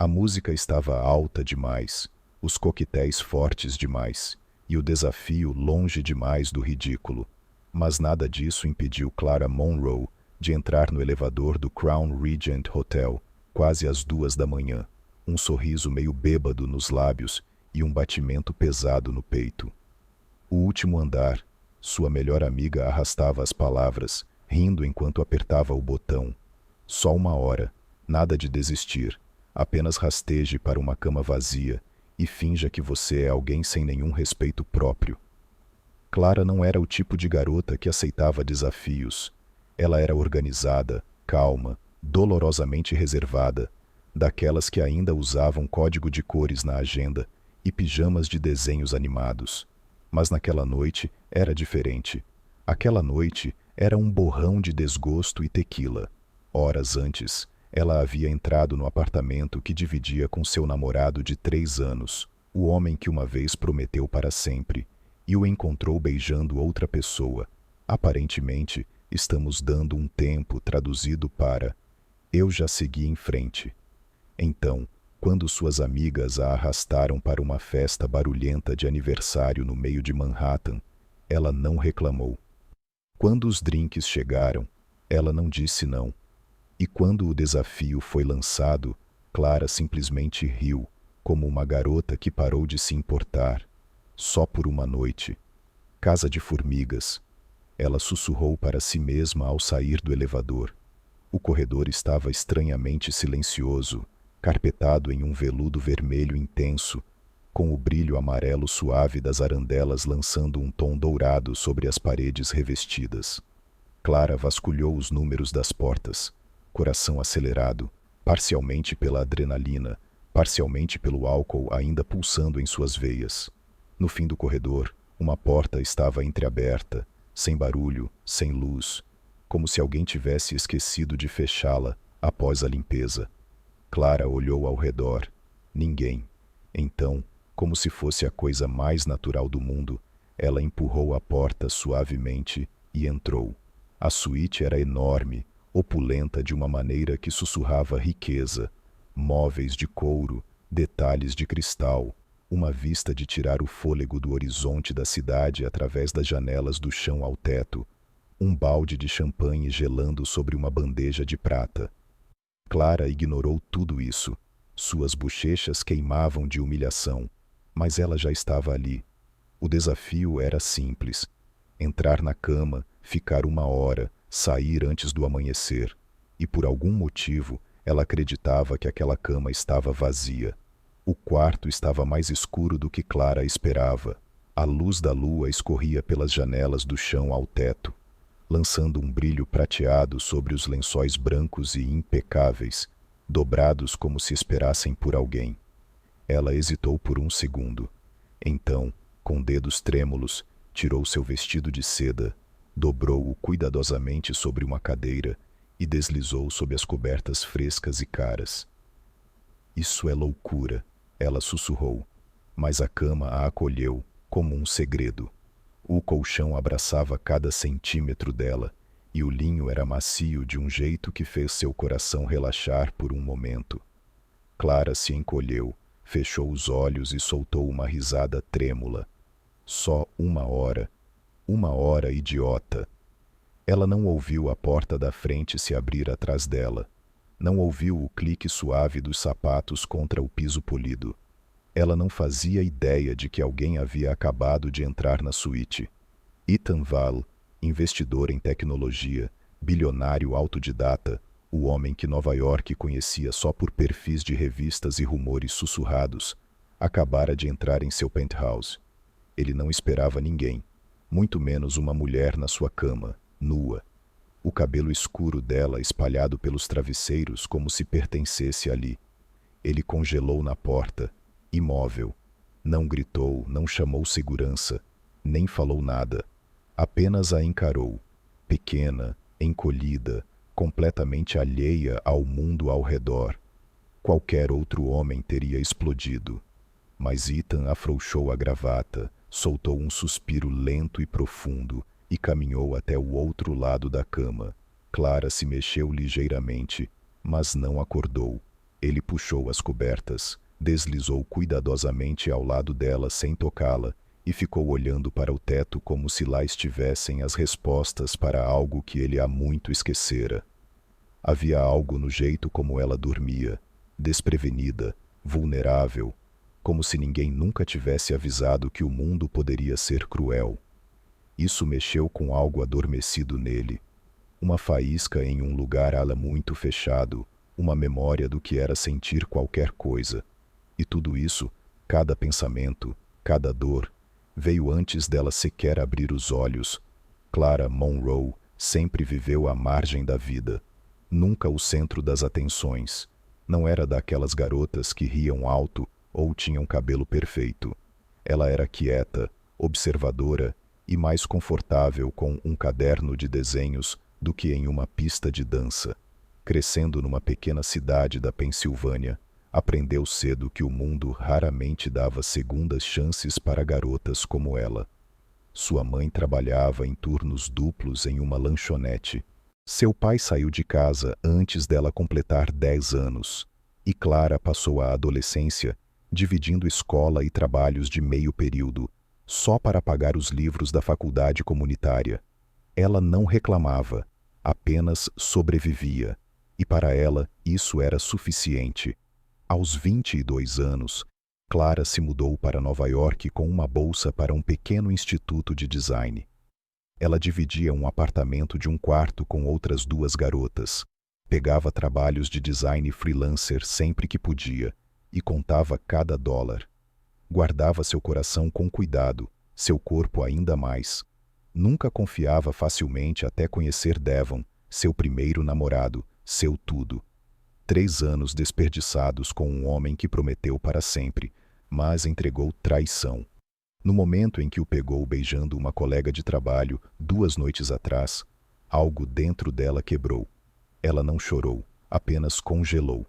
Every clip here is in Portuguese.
A música estava alta demais, os coquetéis fortes demais, e o desafio longe demais do ridículo. Mas nada disso impediu Clara Monroe de entrar no elevador do Crown Regent Hotel, quase às 2 da manhã, um sorriso meio bêbado nos lábios e um batimento pesado no peito. O último andar, sua melhor amiga arrastava as palavras, rindo enquanto apertava o botão. Só 1 hora, nada de desistir, apenas rasteje para uma cama vazia e finja que você é alguém sem nenhum respeito próprio. Clara não era o tipo de garota que aceitava desafios. Ela era organizada, calma, dolorosamente reservada, daquelas que ainda usavam código de cores na agenda e pijamas de desenhos animados. Mas naquela noite era diferente. Aquela noite era um borrão de desgosto e tequila. Horas antes, ela havia entrado no apartamento que dividia com seu namorado de 3 anos, o homem que uma vez prometeu para sempre, e o encontrou beijando outra pessoa. Aparentemente, estamos dando um tempo traduzido para "eu já segui em frente". Então, quando suas amigas a arrastaram para uma festa barulhenta de aniversário no meio de Manhattan, ela não reclamou. Quando os drinks chegaram, ela não disse não. E quando o desafio foi lançado, Clara simplesmente riu, como uma garota que parou de se importar. Só por uma noite. Casa de formigas. Ela sussurrou para si mesma ao sair do elevador. O corredor estava estranhamente silencioso, carpetado em um veludo vermelho intenso, com o brilho amarelo suave das arandelas lançando um tom dourado sobre as paredes revestidas. Clara vasculhou os números das portas, coração acelerado, parcialmente pela adrenalina, parcialmente pelo álcool ainda pulsando em suas veias. No fim do corredor, uma porta estava entreaberta, sem barulho, sem luz, como se alguém tivesse esquecido de fechá-la após a limpeza. Clara olhou ao redor. Ninguém. Então, como se fosse a coisa mais natural do mundo, ela empurrou a porta suavemente e entrou. A suíte era enorme, opulenta de uma maneira que sussurrava riqueza, móveis de couro, detalhes de cristal, uma vista de tirar o fôlego do horizonte da cidade através das janelas do chão ao teto, um balde de champanhe gelando sobre uma bandeja de prata. Clara ignorou tudo isso. Suas bochechas queimavam de humilhação, mas ela já estava ali. O desafio era simples: entrar na cama, ficar 1 hora, sair antes do amanhecer. E por algum motivo, ela acreditava que aquela cama estava vazia. O quarto estava mais escuro do que Clara esperava. A luz da lua escorria pelas janelas do chão ao teto, lançando um brilho prateado sobre os lençóis brancos e impecáveis, dobrados como se esperassem por alguém. Ela hesitou por um segundo. Então, com dedos trêmulos, tirou seu vestido de seda, dobrou-o cuidadosamente sobre uma cadeira e deslizou sob as cobertas frescas e caras. "Isso é loucura", ela sussurrou, mas a cama a acolheu como um segredo. O colchão abraçava cada centímetro dela, e o linho era macio de um jeito que fez seu coração relaxar por um momento. Clara se encolheu, fechou os olhos e soltou uma risada trêmula. Só 1 hora. 1 hora, idiota. Ela não ouviu a porta da frente se abrir atrás dela. Não ouviu o clique suave dos sapatos contra o piso polido. Ela não fazia ideia de que alguém havia acabado de entrar na suíte. Ethan Val, investidor em tecnologia, bilionário autodidata, o homem que Nova York conhecia só por perfis de revistas e rumores sussurrados, acabara de entrar em seu penthouse. Ele não esperava ninguém, muito menos uma mulher na sua cama, nua. O cabelo escuro dela espalhado pelos travesseiros como se pertencesse ali. Ele congelou na porta, imóvel. Não gritou, não chamou segurança, nem falou nada. Apenas a encarou, pequena, encolhida, completamente alheia ao mundo ao redor. Qualquer outro homem teria explodido. Mas Ethan afrouxou a gravata, soltou um suspiro lento e profundo e caminhou até o outro lado da cama. Clara se mexeu ligeiramente, mas não acordou. Ele puxou as cobertas, deslizou cuidadosamente ao lado dela sem tocá-la e ficou olhando para o teto como se lá estivessem as respostas para algo que ele há muito esquecera. Havia algo no jeito como ela dormia, desprevenida, vulnerável, como se ninguém nunca tivesse avisado que o mundo poderia ser cruel. Isso mexeu com algo adormecido nele. Uma faísca em um lugar muito fechado, uma memória do que era sentir qualquer coisa. E tudo isso, cada pensamento, cada dor, veio antes dela sequer abrir os olhos. Clara Monroe sempre viveu à margem da vida, nunca o centro das atenções. Não era daquelas garotas que riam alto ou tinham cabelo perfeito. Ela era quieta, observadora e mais confortável com um caderno de desenhos do que em uma pista de dança. Crescendo numa pequena cidade da Pensilvânia, aprendeu cedo que o mundo raramente dava segundas chances para garotas como ela. Sua mãe trabalhava em turnos duplos em uma lanchonete. Seu pai saiu de casa antes dela completar 10 anos, e Clara passou a adolescência dividindo escola e trabalhos de meio período, só para pagar os livros da faculdade comunitária. Ela não reclamava, apenas sobrevivia, e para ela isso era suficiente. Aos 22 anos, Clara se mudou para Nova York com uma bolsa para um pequeno instituto de design. Ela dividia um apartamento de um quarto com outras 2 garotas, pegava trabalhos de design freelancer sempre que podia e contava cada dólar. Guardava seu coração com cuidado, seu corpo ainda mais. Nunca confiava facilmente até conhecer Devon, seu primeiro namorado, seu tudo. 3 anos desperdiçados com um homem que prometeu para sempre, mas entregou traição. No momento em que o pegou beijando uma colega de trabalho 2 noites atrás, algo dentro dela quebrou. Ela não chorou, apenas congelou.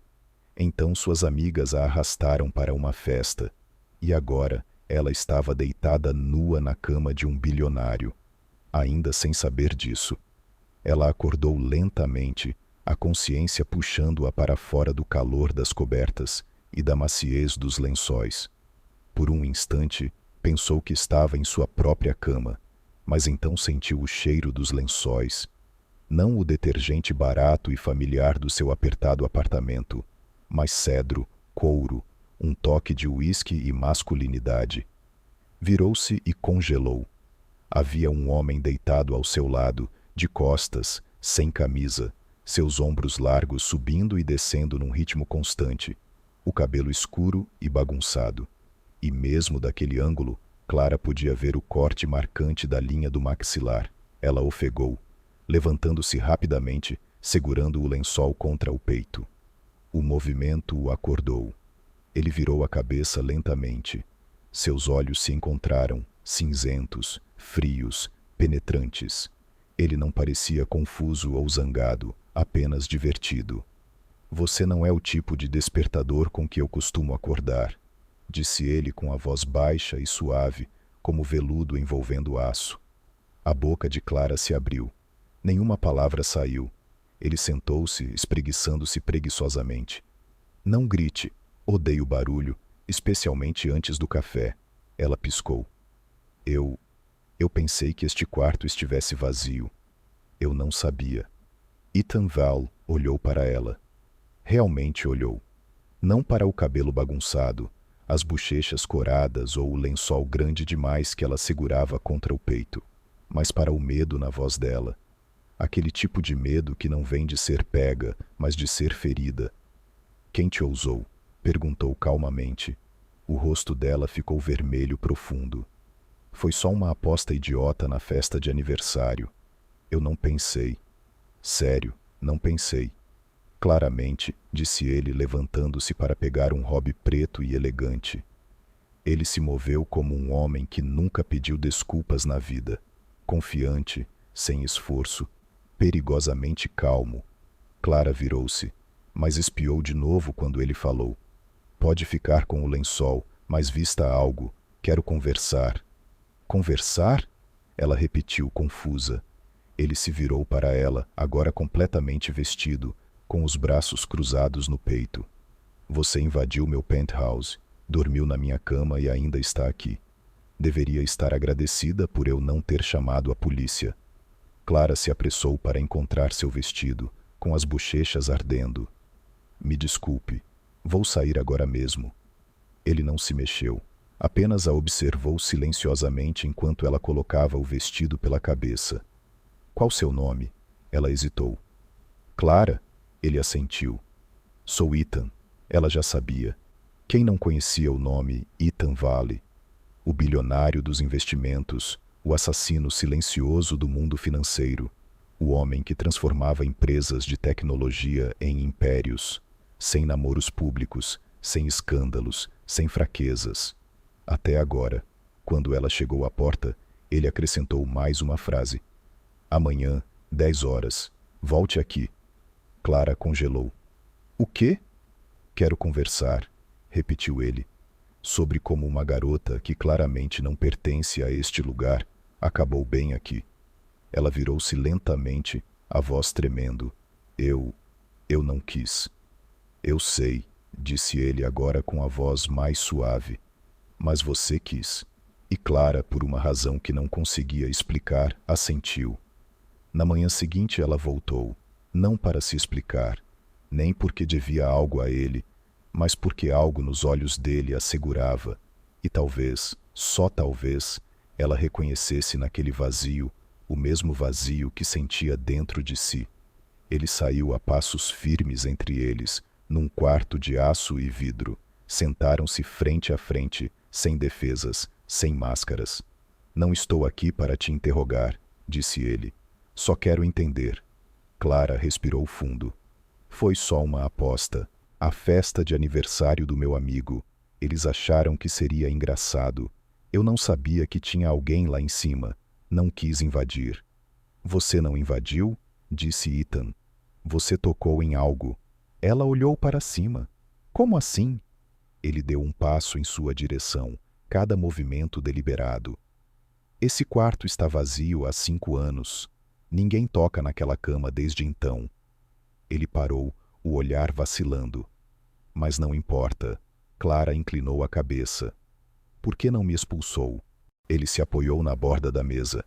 Então suas amigas a arrastaram para uma festa, e agora ela estava deitada nua na cama de um bilionário. Ainda sem saber disso, ela acordou lentamente, a consciência puxando-a para fora do calor das cobertas e da maciez dos lençóis. Por um instante, pensou que estava em sua própria cama, mas então sentiu o cheiro dos lençóis. Não o detergente barato e familiar do seu apertado apartamento, mas cedro, couro, um toque de uísque e masculinidade. Virou-se e congelou. Havia um homem deitado ao seu lado, de costas, sem camisa, seus ombros largos subindo e descendo num ritmo constante, o cabelo escuro e bagunçado. E mesmo daquele ângulo, Clara podia ver o corte marcante da linha do maxilar. Ela ofegou, levantando-se rapidamente, segurando o lençol contra o peito. O movimento o acordou. Ele virou a cabeça lentamente. Seus olhos se encontraram, cinzentos, frios, penetrantes. Ele não parecia confuso ou zangado, apenas divertido. Você não é o tipo de despertador com que eu costumo acordar, disse ele com a voz baixa e suave, como veludo envolvendo aço. A boca de Clara se abriu. Nenhuma palavra saiu. Ele sentou-se, espreguiçando-se preguiçosamente. Não grite. Odeio barulho, especialmente antes do café. Ela piscou. Eu pensei que este quarto estivesse vazio. Eu não sabia. Ethan Val olhou para ela. Realmente olhou. Não para o cabelo bagunçado, as bochechas coradas ou o lençol grande demais que ela segurava contra o peito, mas para o medo na voz dela. Aquele tipo de medo que não vem de ser pega, mas de ser ferida. Quem te ousou? Perguntou calmamente. O rosto dela ficou vermelho profundo. Foi só uma aposta idiota na festa de aniversário. Eu não pensei. Sério, não pensei. Claramente, disse ele, levantando-se para pegar um robe preto e elegante. Ele se moveu como um homem que nunca pediu desculpas na vida. Confiante, sem esforço, perigosamente calmo. Clara virou-se, mas espiou de novo quando ele falou. Pode ficar com o lençol, mas vista algo. Quero conversar. Conversar? Ela repetiu, confusa. Ele se virou para ela, agora completamente vestido, com os braços cruzados no peito. Você invadiu meu penthouse, dormiu na minha cama e ainda está aqui. Deveria estar agradecida por eu não ter chamado a polícia. Clara se apressou para encontrar seu vestido, com as bochechas ardendo. Me desculpe, vou sair agora mesmo. Ele não se mexeu, apenas a observou silenciosamente enquanto ela colocava o vestido pela cabeça. Qual seu nome? Ela hesitou. Clara? Ele assentiu. Sou Ethan. Ela já sabia. Quem não conhecia o nome Ethan Vale? O bilionário dos investimentos, o assassino silencioso do mundo financeiro, o homem que transformava empresas de tecnologia em impérios, sem namoros públicos, sem escândalos, sem fraquezas. Até agora, quando ela chegou à porta, ele acrescentou mais uma frase. Amanhã, 10 horas, volte aqui. Clara congelou. O quê? Quero conversar, repetiu ele, sobre como uma garota que claramente não pertence a este lugar acabou bem aqui. Ela virou-se lentamente, a voz tremendo. Eu não quis. Eu sei, disse ele agora com a voz mais suave. Mas você quis. E Clara, por uma razão que não conseguia explicar, assentiu. Na manhã seguinte ela voltou, não para se explicar, nem porque devia algo a ele, mas porque algo nos olhos dele a segurava, e talvez, só talvez, ela reconhecesse naquele vazio o mesmo vazio que sentia dentro de si. Ele saiu a passos firmes entre eles, num quarto de aço e vidro. Sentaram-se frente a frente, sem defesas, sem máscaras. Não estou aqui para te interrogar, disse ele. Só quero entender. Clara respirou fundo. Foi só uma aposta. A festa de aniversário do meu amigo. Eles acharam que seria engraçado. Eu não sabia que tinha alguém lá em cima. Não quis invadir. Você não invadiu? Disse Ethan. Você tocou em algo. Ela olhou para cima. Como assim? Ele deu um passo em sua direção, cada movimento deliberado. Esse quarto está vazio há 5 anos. Ninguém toca naquela cama desde então. Ele parou, o olhar vacilando. Mas não importa. Clara inclinou a cabeça. Por que não me expulsou? Ele se apoiou na borda da mesa.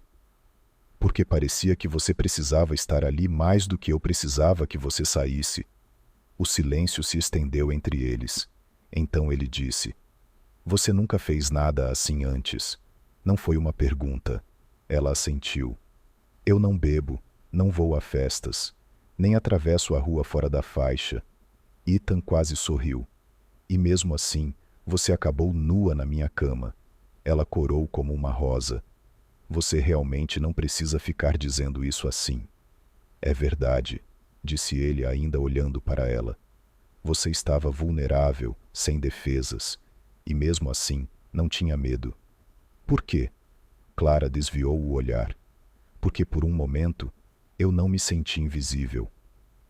Porque parecia que você precisava estar ali mais do que eu precisava que você saísse. O silêncio se estendeu entre eles. Então ele disse: Você nunca fez nada assim antes. Não foi uma pergunta. Ela assentiu. Eu não bebo, não vou a festas, nem atravesso a rua fora da faixa. Ethan quase sorriu. E mesmo assim, você acabou nua na minha cama. Ela corou como uma rosa. Você realmente não precisa ficar dizendo isso assim. É verdade, disse ele ainda olhando para ela. Você estava vulnerável, sem defesas, e mesmo assim não tinha medo. Por quê? Clara desviou o olhar. Porque por um momento eu não me senti invisível.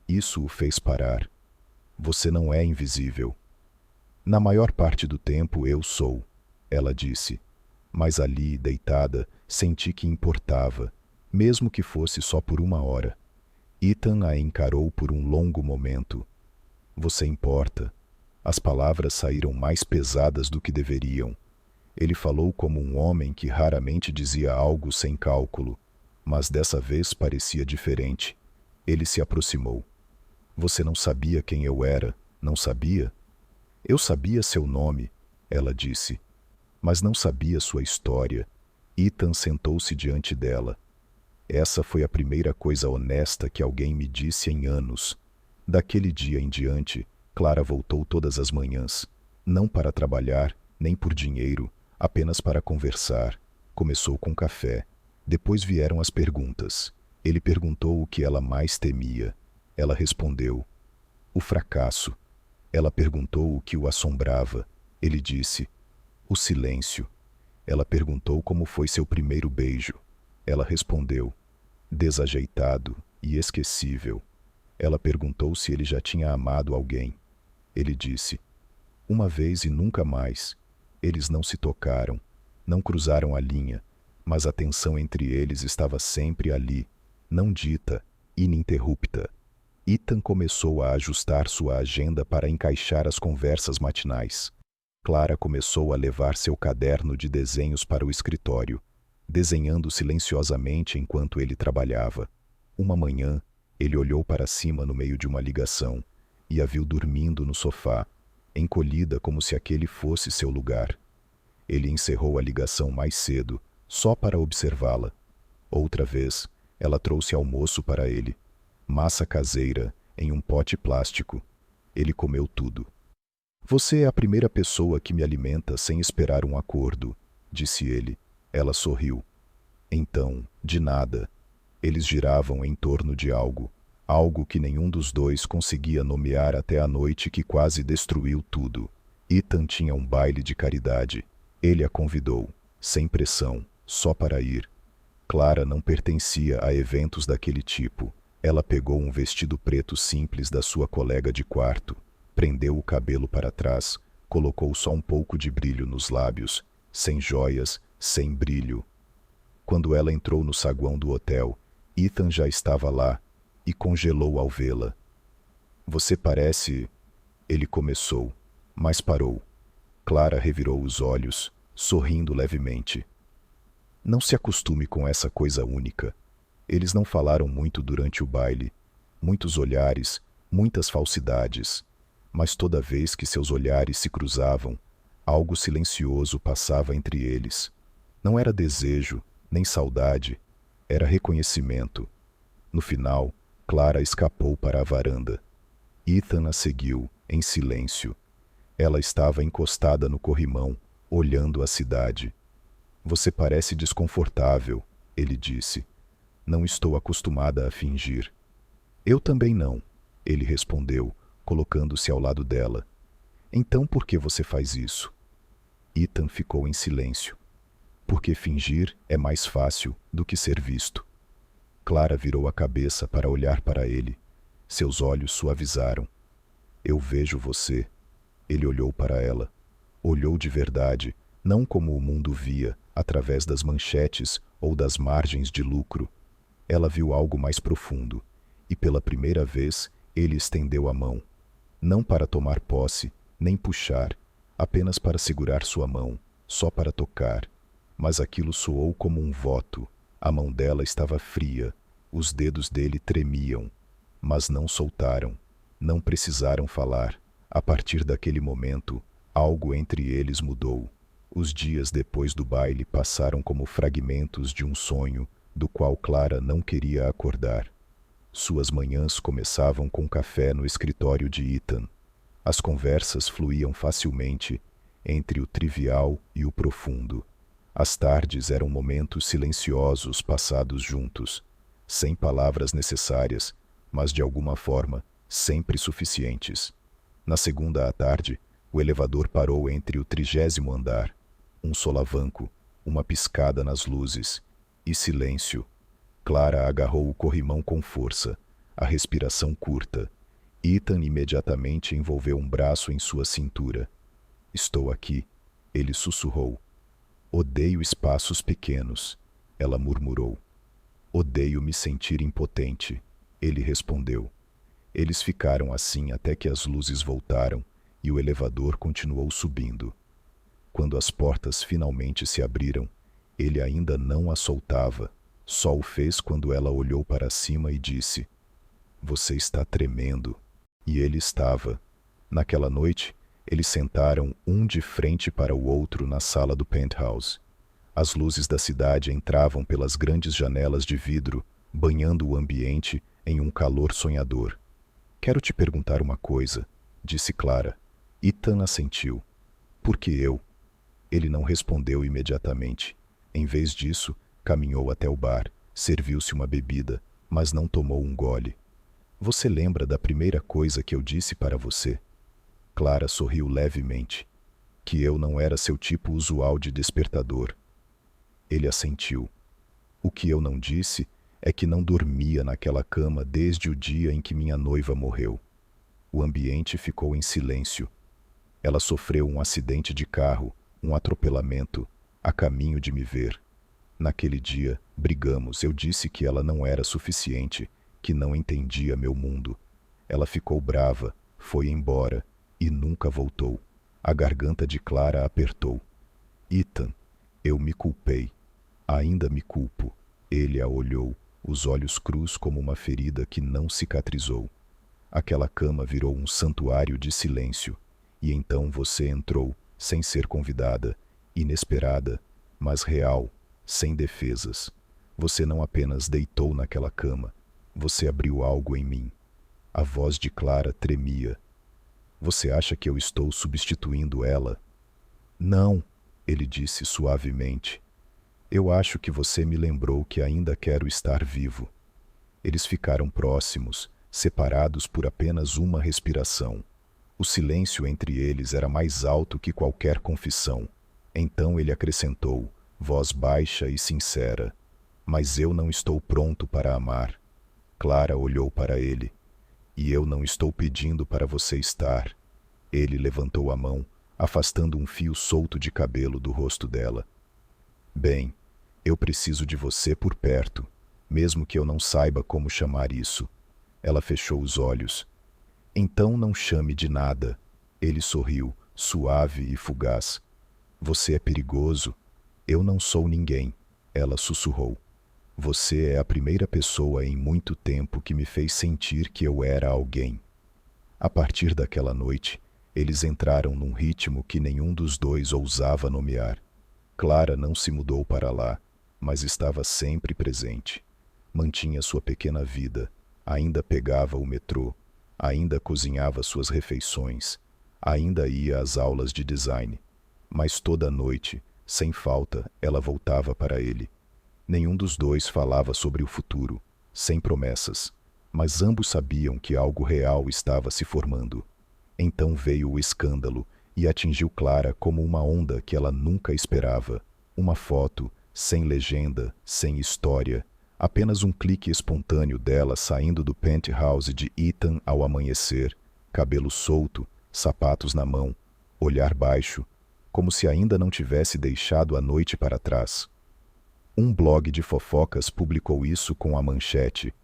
Isso o fez parar. Você não é invisível. Na maior parte do tempo eu sou, ela disse. Mas ali, deitada, senti que importava, mesmo que fosse só por 1 hora. Ethan a encarou por um longo momento. Você importa. As palavras saíram mais pesadas do que deveriam. Ele falou como um homem que raramente dizia algo sem cálculo, mas dessa vez parecia diferente. Ele se aproximou. Você não sabia quem eu era, não sabia? Eu sabia seu nome, ela disse, mas não sabia sua história. Ethan sentou-se diante dela. Essa foi a primeira coisa honesta que alguém me disse em anos. Daquele dia em diante, Clara voltou todas as manhãs, não para trabalhar, nem por dinheiro, apenas para conversar. Começou com café. Depois vieram as perguntas. Ele perguntou o que ela mais temia. Ela respondeu: o fracasso. Ela perguntou o que o assombrava. Ele disse: o silêncio. Ela perguntou como foi seu primeiro beijo. Ela respondeu: desajeitado e esquecível. Ela perguntou se ele já tinha amado alguém. Ele disse: uma vez e nunca mais. Eles não se tocaram, não cruzaram a linha, mas a tensão entre eles estava sempre ali, não dita, ininterrupta. Ethan começou a ajustar sua agenda para encaixar as conversas matinais. Clara começou a levar seu caderno de desenhos para o escritório, desenhando silenciosamente enquanto ele trabalhava. Uma manhã, ele olhou para cima no meio de uma ligação e a viu dormindo no sofá, encolhida como se aquele fosse seu lugar. Ele encerrou a ligação mais cedo, só para observá-la. Outra vez, ela trouxe almoço para ele. Massa caseira, em um pote plástico. Ele comeu tudo. Você é a primeira pessoa que me alimenta sem esperar um acordo, disse ele. Ela sorriu. Então, de nada. Eles giravam em torno de algo, algo que nenhum dos dois conseguia nomear até a noite que quase destruiu tudo. Ethan tinha um baile de caridade. Ele a convidou, sem pressão, só para ir. Clara não pertencia a eventos daquele tipo. Ela pegou um vestido preto simples da sua colega de quarto, prendeu o cabelo para trás, colocou só um pouco de brilho nos lábios, sem joias, sem brilho. Quando ela entrou no saguão do hotel, Ethan já estava lá e congelou ao vê-la. Você parece... Ele começou, mas parou. Clara revirou os olhos, sorrindo levemente. Não se acostume com essa coisa única. Eles não falaram muito durante o baile. Muitos olhares, muitas falsidades. Mas toda vez que seus olhares se cruzavam, algo silencioso passava entre eles. Não era desejo, nem saudade. Era reconhecimento. No final, Clara escapou para a varanda. Ethan a seguiu, em silêncio. Ela estava encostada no corrimão, olhando a cidade. Você parece desconfortável, ele disse. Não estou acostumada a fingir. Eu também não, ele respondeu, colocando-se ao lado dela. Então por que você faz isso? Ethan ficou em silêncio. Porque fingir é mais fácil do que ser visto. Clara virou a cabeça para olhar para ele. Seus olhos suavizaram. Eu vejo você. Ele olhou para ela. Olhou de verdade, não como o mundo via, através das manchetes ou das margens de lucro. Ela viu algo mais profundo, e pela primeira vez ele estendeu a mão. Não para tomar posse, nem puxar, apenas para segurar sua mão, só para tocar. Mas aquilo soou como um voto. A mão dela estava fria, os dedos dele tremiam, mas não soltaram, não precisaram falar. A partir daquele momento, algo entre eles mudou. Os dias depois do baile passaram como fragmentos de um sonho, do qual Clara não queria acordar. Suas manhãs começavam com café no escritório de Ethan. As conversas fluíam facilmente entre o trivial e o profundo. As tardes eram momentos silenciosos passados juntos, sem palavras necessárias, mas de alguma forma sempre suficientes. Na segunda à tarde, o elevador parou entre o 30º andar. Um solavanco, uma piscada nas luzes e silêncio. Clara agarrou o corrimão com força, a respiração curta. Ethan imediatamente envolveu um braço em sua cintura. Estou aqui, ele sussurrou. Odeio espaços pequenos, ela murmurou. Odeio me sentir impotente, ele respondeu. Eles ficaram assim até que as luzes voltaram e o elevador continuou subindo. Quando as portas finalmente se abriram, ele ainda não a soltava. Só o fez quando ela olhou para cima e disse: Você está tremendo. E ele estava. Naquela noite, eles sentaram um de frente para o outro na sala do penthouse. As luzes da cidade entravam pelas grandes janelas de vidro, banhando o ambiente em um calor sonhador. Quero te perguntar uma coisa, disse Clara. Ethan assentiu. Por que eu? Ele não respondeu imediatamente. Em vez disso, caminhou até o bar, serviu-se uma bebida, mas não tomou um gole. Você lembra da primeira coisa que eu disse para você? Clara sorriu levemente. Que eu não era seu tipo usual de despertador. Ele assentiu. O que eu não disse é que não dormia naquela cama desde o dia em que minha noiva morreu. O ambiente ficou em silêncio. Ela sofreu um acidente de carro, um atropelamento, a caminho de me ver. Naquele dia, brigamos. Eu disse que ela não era suficiente, que não entendia meu mundo. Ela ficou brava, foi embora e nunca voltou. A garganta de Clara apertou. Ethan, eu me culpei. Ainda me culpo. Ele a olhou, os olhos crus como uma ferida que não cicatrizou. Aquela cama virou um santuário de silêncio. E então você entrou, sem ser convidada, inesperada, mas real, sem defesas. Você não apenas deitou naquela cama, você abriu algo em mim. A voz de Clara tremia. Você acha que eu estou substituindo ela? Não, ele disse suavemente. Eu acho que você me lembrou que ainda quero estar vivo. Eles ficaram próximos, separados por apenas uma respiração. O silêncio entre eles era mais alto que qualquer confissão. Então ele acrescentou, voz baixa e sincera: mas eu não estou pronto para amar. Clara olhou para ele. E eu não estou pedindo para você estar. Ele levantou a mão, afastando um fio solto de cabelo do rosto dela. Bem, eu preciso de você por perto, mesmo que eu não saiba como chamar isso. Ela fechou os olhos. Então não chame de nada. Ele sorriu, suave e fugaz. Você é perigoso. Eu não sou ninguém. Ela sussurrou. Você é a primeira pessoa em muito tempo que me fez sentir que eu era alguém. A partir daquela noite, eles entraram num ritmo que nenhum dos dois ousava nomear. Clara não se mudou para lá, mas estava sempre presente. Mantinha sua pequena vida, ainda pegava o metrô, ainda cozinhava suas refeições, ainda ia às aulas de design. Mas toda noite, sem falta, ela voltava para ele. Nenhum dos dois falava sobre o futuro, sem promessas, mas ambos sabiam que algo real estava se formando. Então veio o escândalo e atingiu Clara como uma onda que ela nunca esperava. Uma foto, sem legenda, sem história, apenas um clique espontâneo dela saindo do penthouse de Ethan ao amanhecer, cabelo solto, sapatos na mão, olhar baixo, como se ainda não tivesse deixado a noite para trás. Um blog de fofocas publicou isso com a manchete: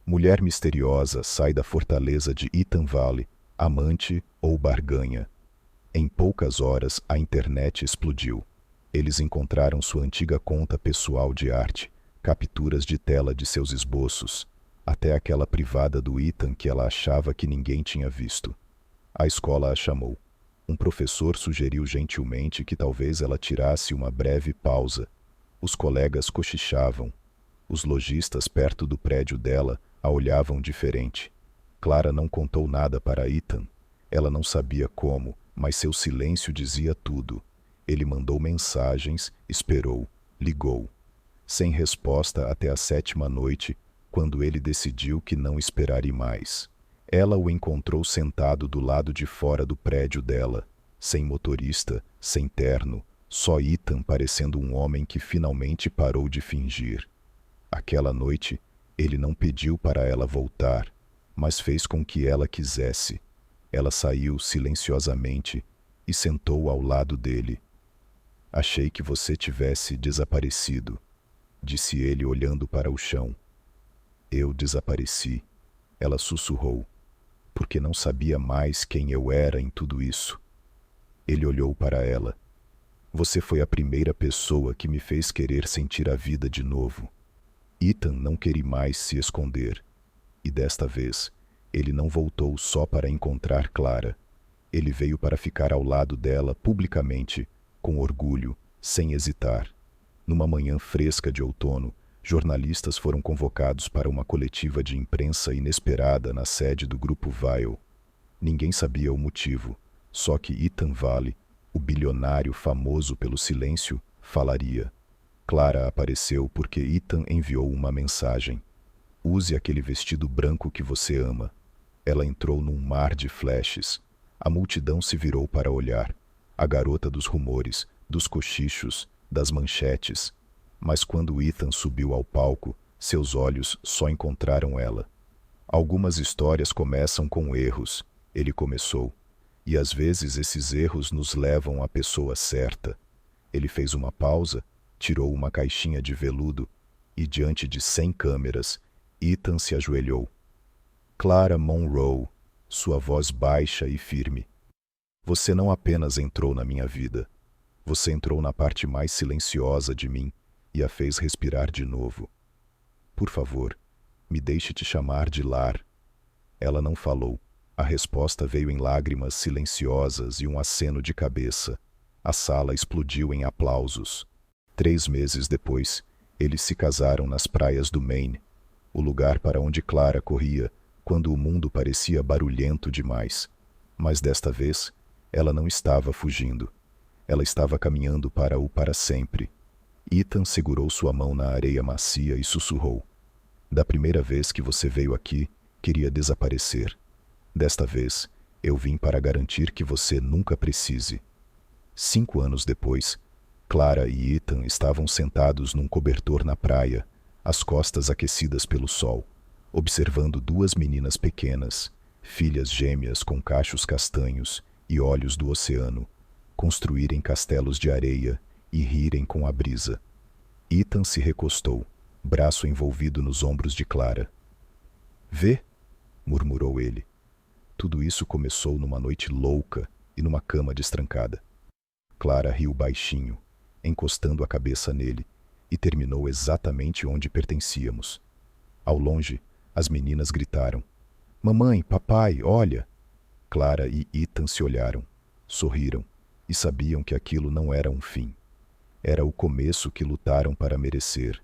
Mulher misteriosa sai da fortaleza de Ethan Valley, amante ou barganha. Em poucas horas a internet explodiu. Eles encontraram sua antiga conta pessoal de arte, capturas de tela de seus esboços, até aquela privada do Ethan que ela achava que ninguém tinha visto. A escola a chamou. Um professor sugeriu gentilmente que talvez ela tirasse uma breve pausa. Os colegas cochichavam. Os lojistas perto do prédio dela a olhavam diferente. Clara não contou nada para Ethan. Ela não sabia como, mas seu silêncio dizia tudo. Ele mandou mensagens, esperou, ligou. Sem resposta até a 7ª noite, quando ele decidiu que não esperaria mais. Ela o encontrou sentado do lado de fora do prédio dela, sem motorista, sem terno, só Ethan parecendo um homem que finalmente parou de fingir. Aquela noite, ele não pediu para ela voltar, mas fez com que ela quisesse. Ela saiu silenciosamente e sentou ao lado dele. Achei que você tivesse desaparecido, disse ele olhando para o chão. Eu desapareci, ela sussurrou, porque não sabia mais quem eu era em tudo isso. Ele olhou para ela. Você foi a primeira pessoa que me fez querer sentir a vida de novo. Ethan não queria mais se esconder. E desta vez, ele não voltou só para encontrar Clara. Ele veio para ficar ao lado dela publicamente, com orgulho, sem hesitar. Numa manhã fresca de outono, jornalistas foram convocados para uma coletiva de imprensa inesperada na sede do Grupo Vile. Ninguém sabia o motivo, só que Ethan Valley, o bilionário famoso pelo silêncio, falaria. Clara apareceu porque Ethan enviou uma mensagem. Use aquele vestido branco que você ama. Ela entrou num mar de flashes. A multidão se virou para olhar. A garota dos rumores, dos cochichos, das manchetes. Mas quando Ethan subiu ao palco, seus olhos só encontraram ela. Algumas histórias começam com erros, ele começou. E às vezes esses erros nos levam à pessoa certa. Ele fez uma pausa, tirou uma caixinha de veludo e, diante de 100 câmeras, Ethan se ajoelhou. Clara Monroe, sua voz baixa e firme. Você não apenas entrou na minha vida, você entrou na parte mais silenciosa de mim e a fez respirar de novo. Por favor, me deixe te chamar de Lar. Ela não falou. A resposta veio em lágrimas silenciosas e um aceno de cabeça. A sala explodiu em aplausos. 3 meses depois, eles se casaram nas praias do Maine, o lugar para onde Clara corria quando o mundo parecia barulhento demais. Mas desta vez, ela não estava fugindo. Ela estava caminhando para sempre. Ethan segurou sua mão na areia macia e sussurrou: Da primeira vez que você veio aqui, queria desaparecer. Desta vez, eu vim para garantir que você nunca precise. 5 anos depois, Clara e Ethan estavam sentados num cobertor na praia, as costas aquecidas pelo sol, observando 2 meninas pequenas, filhas gêmeas com cachos castanhos e olhos do oceano, construírem castelos de areia e rirem com a brisa. Ethan se recostou, braço envolvido nos ombros de Clara. Vê, murmurou ele. Tudo isso começou numa noite louca e numa cama destrancada. Clara riu baixinho, encostando a cabeça nele, e terminou exatamente onde pertencíamos. Ao longe, as meninas gritaram: Mamãe, papai, olha! Clara e Ethan se olharam, sorriram, e sabiam que aquilo não era um fim. Era o começo que lutaram para merecer.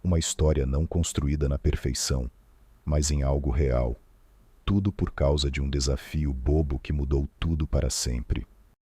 Uma história não construída na perfeição, mas em algo real. Tudo por causa de um desafio bobo que mudou tudo para sempre.